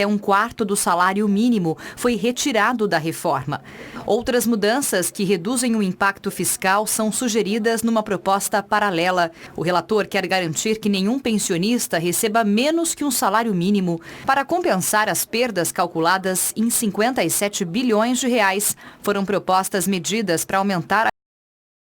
até 1/4 do salário mínimo foi retirado da reforma. Outras mudanças que reduzem o impacto fiscal são sugeridas numa proposta paralela. O relator quer garantir que nenhum pensionista receba menos que um salário mínimo para compensar as perdas calculadas em 57 bilhões de reais. Foram propostas medidas para aumentar a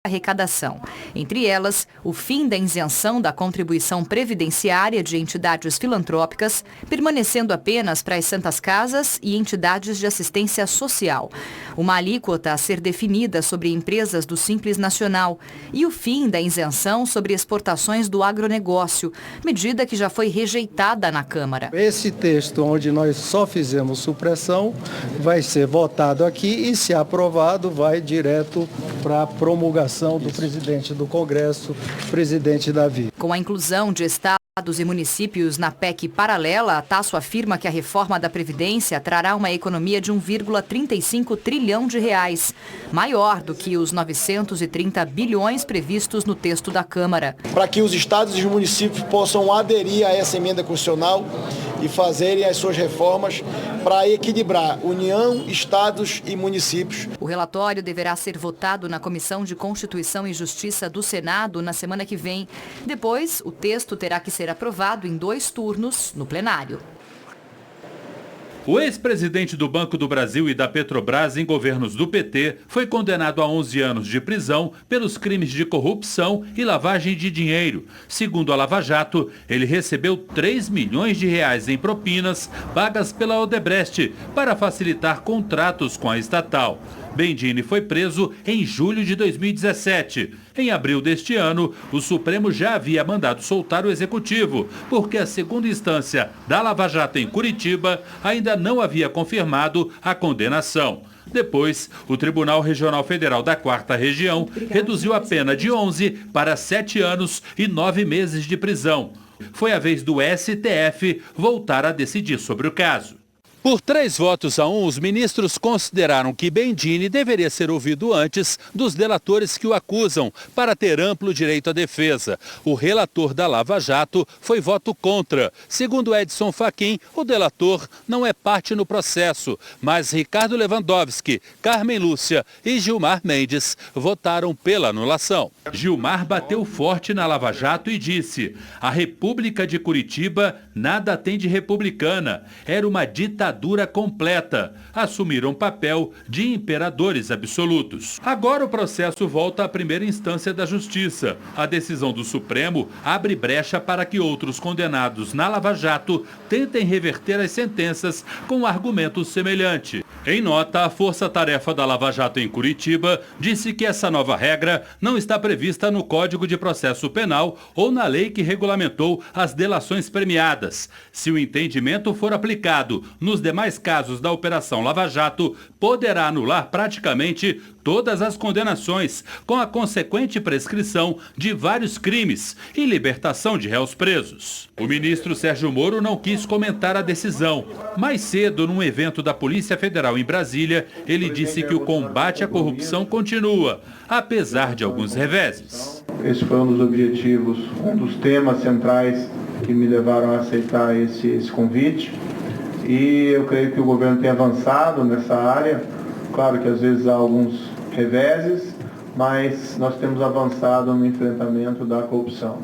arrecadação. Entre elas, o fim da isenção da contribuição previdenciária de entidades filantrópicas, permanecendo apenas para as santas casas e entidades de assistência social. Uma alíquota a ser definida sobre empresas do Simples Nacional e o fim da isenção sobre exportações do agronegócio, medida que já foi rejeitada na Câmara. Esse texto, onde nós só fizemos supressão, vai ser votado aqui e, se aprovado, vai direto para a promulgação do presidente do Congresso, presidente Davi. Com a inclusão de estados e municípios na PEC paralela, a Tasso afirma que a reforma da Previdência trará uma economia de 1,35 trilhão de reais, maior do que os 930 bilhões previstos no texto da Câmara. Para que os estados e os municípios possam aderir a essa emenda constitucional e fazerem as suas reformas para equilibrar União, estados e municípios. O relatório deverá ser votado na Comissão de Constituição e Justiça do Senado na semana que vem. Depois, o texto terá que ser aprovado em 2 turnos no plenário. O ex-presidente do Banco do Brasil e da Petrobras em governos do PT foi condenado a 11 anos de prisão pelos crimes de corrupção e lavagem de dinheiro. Segundo a Lava Jato, ele recebeu 3 milhões de reais em propinas pagas pela Odebrecht para facilitar contratos com a estatal. Bendini foi preso em julho de 2017. Em abril deste ano, o Supremo já havia mandado soltar o executivo, porque a segunda instância da Lava Jato em Curitiba ainda não havia confirmado a condenação. Depois, o Tribunal Regional Federal da 4ª Região reduziu a pena de 11 para 7 anos e 9 meses de prisão. Foi a vez do STF voltar a decidir sobre o caso. Por 3-1, os ministros consideraram que Bendini deveria ser ouvido antes dos delatores que o acusam, para ter amplo direito à defesa. O relator da Lava Jato foi voto contra. Segundo Edson Fachin, o delator não é parte no processo, mas Ricardo Lewandowski, Carmen Lúcia e Gilmar Mendes votaram pela anulação. Gilmar bateu forte na Lava Jato e disse: a República de Curitiba nada tem de republicana, era uma ditadura completa. Assumiram papel de imperadores absolutos. Agora o processo volta à primeira instância da Justiça. A decisão do Supremo abre brecha para que outros condenados na Lava Jato tentem reverter as sentenças com argumento semelhante. Em nota, a Força-Tarefa da Lava Jato em Curitiba disse que essa nova regra não está prevista no Código de Processo Penal ou na lei que regulamentou as delações premiadas. Se o entendimento for aplicado nos demais casos da Operação Lava Jato, poderá anular praticamente todas as condenações, com a consequente prescrição de vários crimes e libertação de réus presos. O ministro Sérgio Moro não quis comentar a decisão. Mais cedo, num evento da Polícia Federal em Brasília, ele disse que o combate à corrupção continua, apesar de alguns reveses. Esse foi um dos objetivos, um dos temas centrais que me levaram a aceitar esse convite. E eu creio que o governo tem avançado nessa área. Claro que às vezes há alguns reveses, mas nós temos avançado no enfrentamento da corrupção.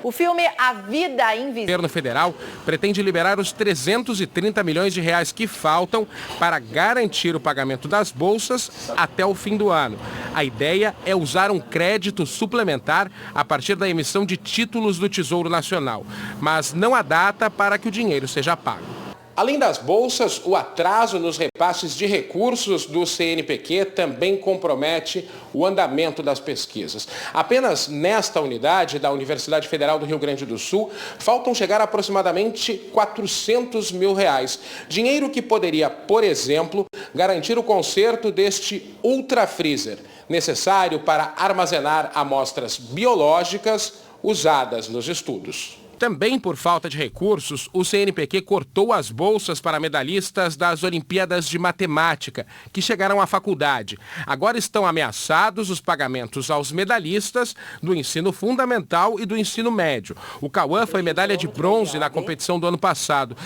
O filme A Vida Invisível. O governo federal pretende liberar os 330 milhões de reais que faltam para garantir o pagamento das bolsas até o fim do ano. A ideia é usar um crédito suplementar a partir da emissão de títulos do Tesouro Nacional, mas não há data para que o dinheiro seja pago. Além das bolsas, o atraso nos repasses de recursos do CNPq também compromete o andamento das pesquisas. Apenas nesta unidade da Universidade Federal do Rio Grande do Sul, faltam chegar a aproximadamente 400 mil reais. Dinheiro que poderia, por exemplo, garantir o conserto deste Ultra Freezer, necessário para armazenar amostras biológicas usadas nos estudos. Também por falta de recursos, o CNPq cortou as bolsas para medalhistas das Olimpíadas de Matemática, que chegaram à faculdade. Agora estão ameaçados os pagamentos aos medalhistas do ensino fundamental e do ensino médio. O Cauã foi medalha de bronze na competição do ano passado.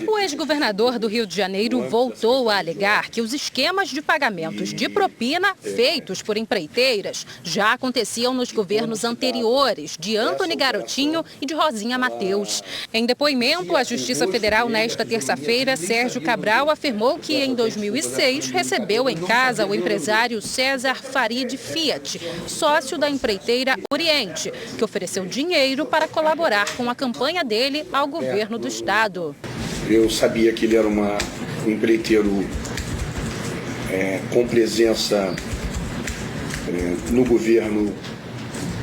O ex-governador do Rio de Janeiro voltou a alegar que os esquemas de pagamentos de propina feitos por empreiteiras já aconteciam nos governos anteriores, de Antony Garotinho e de Rosinha Mateus. Em depoimento à Justiça Federal nesta terça-feira, Sérgio Cabral afirmou que em 2006 recebeu em casa o empresário César Farid Fiat, sócio da empreiteira Oriente, que ofereceu dinheiro para colaborar com a campanha dele ao governo do estado. Eu sabia que ele era um empreiteiro com presença no governo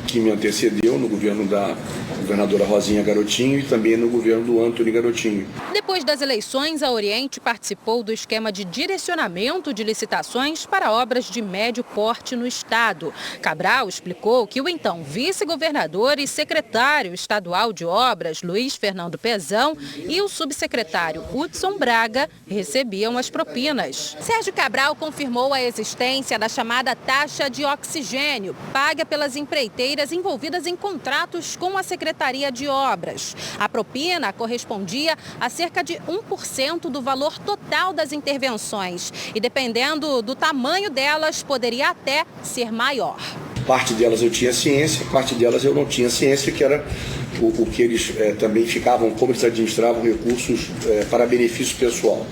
que me antecedeu, no governo da governadora Rosinha Garotinho e também no governo do Antony Garotinho. Depois das eleições, a Oriente participou do esquema de direcionamento de licitações para obras de médio porte no estado. Cabral explicou que o então vice-governador e secretário estadual de obras, Luiz Fernando Pezão, e o subsecretário Hudson Braga recebiam as propinas. Sérgio Cabral confirmou a existência da chamada taxa de oxigênio, paga pelas empreiteiras envolvidas em contratos com a Secretaria de Obras. A propina correspondia a cerca de 1% do valor total das intervenções e, dependendo do tamanho delas, poderia até ser maior. Parte delas eu tinha ciência, parte delas eu não tinha ciência, que era o que eles também ficavam, como eles administravam recursos para benefício pessoal.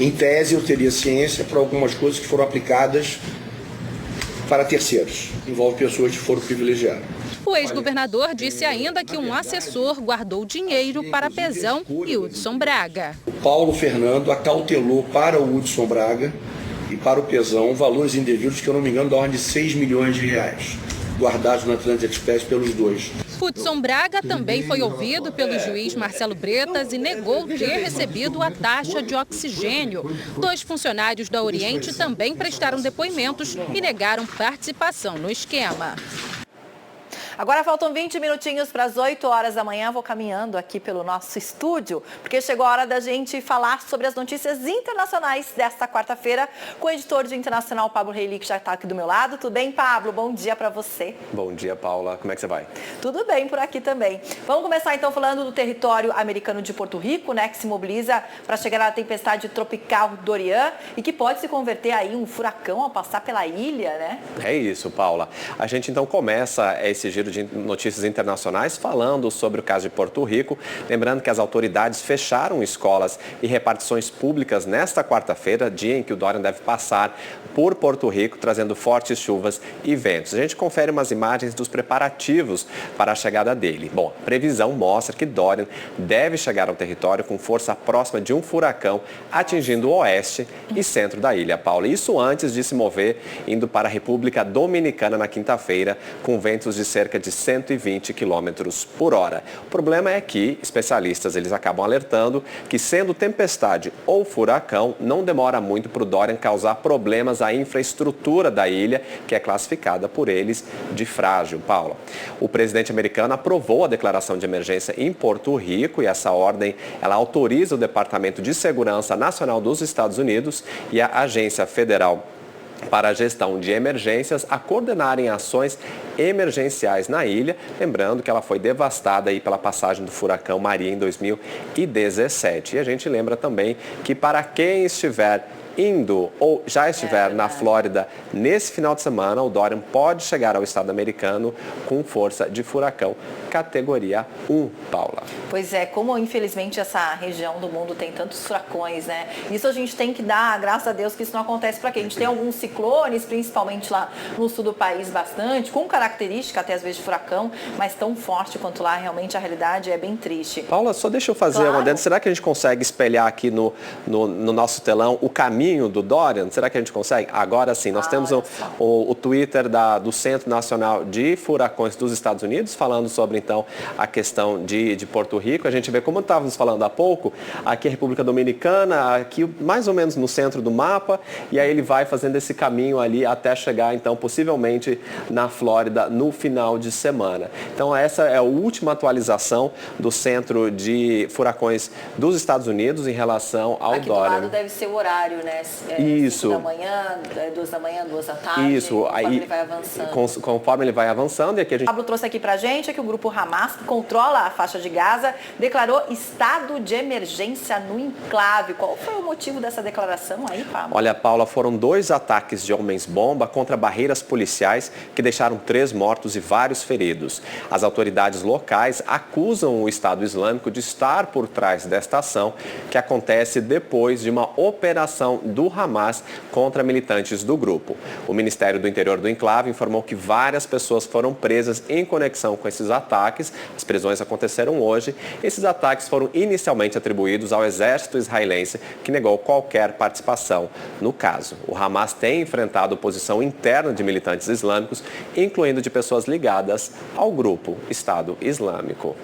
Em tese, eu teria ciência para algumas coisas que foram aplicadas para terceiros. Envolve pessoas que foram privilegiadas. O ex-governador disse ainda que um assessor guardou dinheiro para Pezão e Hudson Braga. O Paulo Fernando acautelou para o Hudson Braga e para o Pezão valores indevidos que, eu não me engano, da ordem de 6 milhões de reais, guardados na Atlantic Express pelos dois. Hudson Braga também foi ouvido pelo juiz Marcelo Bretas e negou ter recebido a taxa de oxigênio. 2 funcionários da Oriente também prestaram depoimentos e negaram participação no esquema. Agora faltam 20 minutinhos para as 8 horas da manhã. Vou caminhando aqui pelo nosso estúdio, porque chegou a hora da gente falar sobre as notícias internacionais desta quarta-feira com o editor de internacional, Pablo Reili, que já está aqui do meu lado. Tudo bem, Pablo? Bom dia para você. Bom dia, Paula. Como é que você vai? Tudo bem por aqui também. Vamos começar então falando do território americano de Porto Rico, né, que se mobiliza para chegar à tempestade tropical Dorian e que pode se converter aí em um furacão ao passar pela ilha, né? É isso, Paula. A gente então começa esse giro de notícias internacionais falando sobre o caso de Porto Rico. Lembrando que as autoridades fecharam escolas e repartições públicas nesta quarta-feira, dia em que o Dorian deve passar por Porto Rico, trazendo fortes chuvas e ventos. A gente confere umas imagens dos preparativos para a chegada dele. Bom, a previsão mostra que Dorian deve chegar ao território com força próxima de um furacão, atingindo o oeste e centro da ilha, Paula. Isso antes de se mover, indo para a República Dominicana na quinta-feira, com ventos de cerca de 120 km por hora. O problema é que especialistas eles acabam alertando que, sendo tempestade ou furacão, não demora muito para o Dorian causar problemas à infraestrutura da ilha, que é classificada por eles de frágil, Paula. O presidente americano aprovou a declaração de emergência em Porto Rico e essa ordem ela autoriza o Departamento de Segurança Nacional dos Estados Unidos e a Agência Federal para a Gestão de Emergências a coordenarem ações emergenciais na ilha, lembrando que ela foi devastada aí pela passagem do furacão Maria em 2017. E a gente lembra também que para quem estiver indo ou já estiver na Flórida nesse final de semana, o Dorian pode chegar ao estado americano com força de furacão categoria 1, Paula. Pois é, como infelizmente essa região do mundo tem tantos furacões, né? Isso a gente tem que dar, graças a Deus, que isso não acontece para quem. A gente tem alguns ciclones, principalmente lá no sul do país, bastante, com característica até às vezes de furacão, mas tão forte quanto lá, realmente a realidade é bem triste. Paula, só deixa eu fazer uma dentro. Será que a gente consegue espelhar aqui no nosso telão o caminho do Dorian? Será que a gente consegue? Agora sim, nós temos o Twitter do Centro Nacional de Furacões dos Estados Unidos, falando sobre então a questão de Porto Rico. A gente vê, como estávamos falando há pouco, aqui a República Dominicana, aqui mais ou menos no centro do mapa, e aí ele vai fazendo esse caminho ali até chegar, então, possivelmente na Flórida no final de semana. Então, essa é a última atualização do Centro de Furacões dos Estados Unidos em relação ao Aqui Dorian. do lado deve ser o horário, né? Isso. 5 da manhã, 2 da manhã, 2 da tarde. Isso. Conforme Aí, ele vai avançando. Conforme ele vai avançando, e aqui a gente... Pablo trouxe aqui pra gente que o grupo Hamas, que controla a faixa de Gaza, declarou estado de emergência no enclave. Qual foi o motivo dessa declaração aí, Pablo? Olha, Paula, foram 2 ataques de homens-bomba contra barreiras policiais que deixaram 3 mortos e vários feridos. As autoridades locais acusam o Estado Islâmico de estar por trás desta ação, que acontece depois de uma operação do Hamas contra militantes do grupo. O Ministério do Interior do enclave informou que várias pessoas foram presas em conexão com esses ataques. As prisões aconteceram hoje. Esses ataques foram inicialmente atribuídos ao exército israelense, que negou qualquer participação no caso. O Hamas tem enfrentado oposição interna de militantes islâmicos, incluindo de pessoas ligadas ao grupo Estado Islâmico.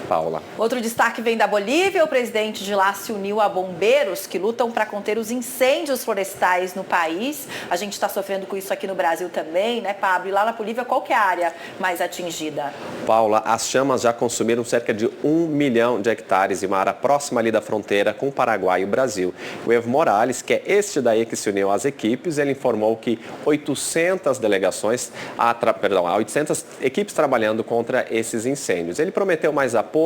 Paula. Outro destaque vem da Bolívia. O presidente de lá se uniu a bombeiros que lutam para conter os incêndios florestais no país. A gente está sofrendo com isso aqui no Brasil também, né, Pablo? E lá na Bolívia, qual que é a área mais atingida? Paula, as chamas já consumiram cerca de 1 milhão de hectares em uma área próxima ali da fronteira com o Paraguai e o Brasil. O Evo Morales, que é este daí que se uniu às equipes, ele informou que 800 equipes trabalhando contra esses incêndios. Ele prometeu mais apoio,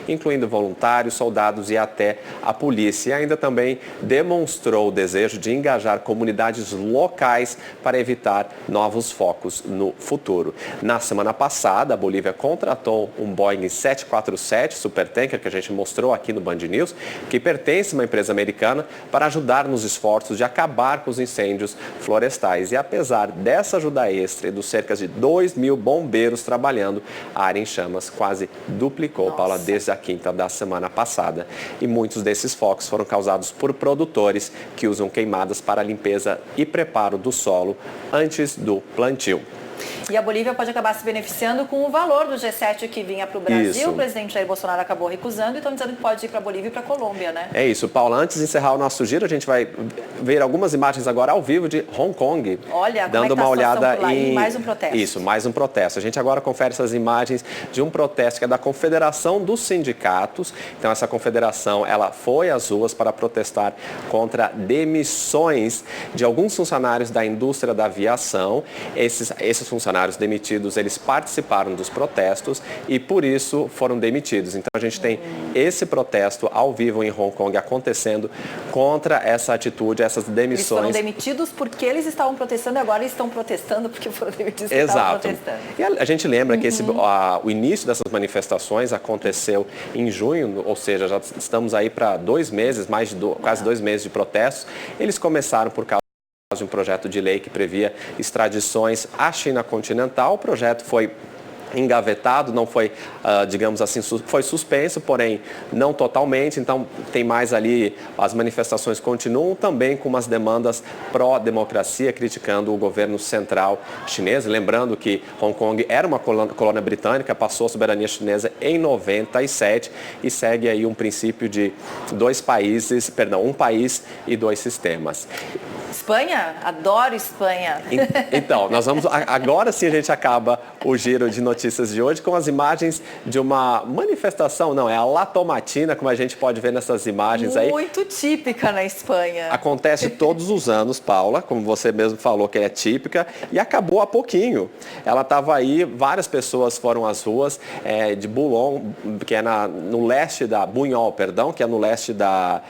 incluindo voluntários, soldados e até a polícia. E ainda também demonstrou o desejo de engajar comunidades locais para evitar novos focos no futuro. Na semana passada, a Bolívia contratou um Boeing 747 supertanker, que a gente mostrou aqui no Band News, que pertence a uma empresa americana, para ajudar nos esforços de acabar com os incêndios florestais. E apesar dessa ajuda extra e dos cerca de 2.000 bombeiros trabalhando, a área em chamas quase duplicou, Paula, desde a quinta da semana passada. E muitos desses focos foram causados por produtores que usam queimadas para limpeza e preparo do solo antes do plantio. E a Bolívia pode acabar se beneficiando com o valor do G7 que vinha para o Brasil. Isso. O presidente Jair Bolsonaro acabou recusando e estão dizendo que pode ir para a Bolívia e para a Colômbia, né? É isso, Paula. Antes de encerrar o nosso giro, a gente vai ver algumas imagens agora ao vivo de Hong Kong. Olha, dando uma olhada em mais um protesto. Isso, mais um protesto. A gente agora confere essas imagens de um protesto que é da Confederação dos Sindicatos. Então, essa confederação, ela foi às ruas para protestar contra demissões de alguns funcionários da indústria da aviação. Esses funcionários demitidos, eles participaram dos protestos e por isso foram demitidos. Então a gente tem esse protesto ao vivo em Hong Kong acontecendo contra essa atitude, essas demissões. Eles foram demitidos porque eles estavam protestando e agora eles estão protestando porque foram demitidos porque estavam protestando. E a gente lembra que o início dessas manifestações aconteceu em junho, ou seja, já estamos aí para 2 meses, quase 2 meses de protestos. Eles começaram por causa de um projeto de lei que previa extradições à China continental. O projeto foi engavetado, não foi, digamos assim, foi suspenso, porém não totalmente. Então tem mais ali, as manifestações continuam também com umas demandas pró-democracia, criticando o governo central chinês. Lembrando que Hong Kong era uma colônia britânica, passou a soberania chinesa em 97 e segue aí um princípio de um país e 2 sistemas. Espanha? Adoro Espanha. Então, nós vamos, agora sim a gente acaba o giro de notícias de hoje com as imagens de uma manifestação, não, é a La Tomatina, como a gente pode ver nessas imagens aí. Muito típica na Espanha. Acontece todos os anos, Paula, como você mesmo falou que é típica, e acabou há pouquinho. Ela estava aí, várias pessoas foram às ruas de Boulogne, que é no leste da Bunhol, perdão, que é no leste da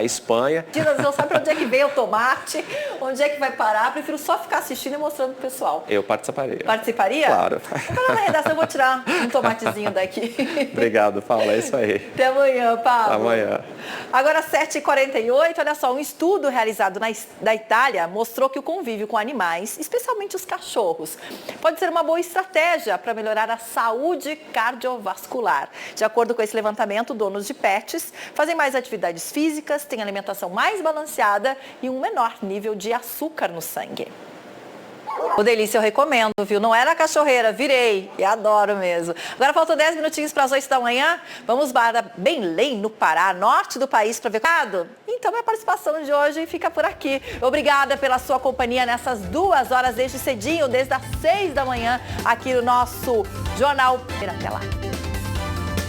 Espanha. Não sabe para onde é que veio o tomate, onde é que vai parar, prefiro só ficar assistindo e mostrando pro pessoal. Eu participaria. Participaria? Claro. Então, na redação eu vou tirar um tomatezinho daqui. Obrigado, Paula, é isso aí. Até amanhã, Pablo. Amanhã. Agora, 7h48, olha só, um estudo realizado na Itália mostrou que o convívio com animais, especialmente os cachorros, pode ser uma boa estratégia para melhorar a saúde cardiovascular. De acordo com esse levantamento, donos de pets fazem mais atividades físicas, têm alimentação mais balanceada e um menor nível de açúcar no sangue. O delícia eu recomendo, viu? Não era cachorreira, virei. E adoro mesmo. Agora faltam 10 minutinhos para as 8 da manhã. Vamos para Belém, no Pará, norte do país, para ver. Então a participação de hoje fica por aqui. Obrigada pela sua companhia nessas 2 horas, desde cedinho, desde as 6 da manhã, aqui no nosso Jornal. Até lá.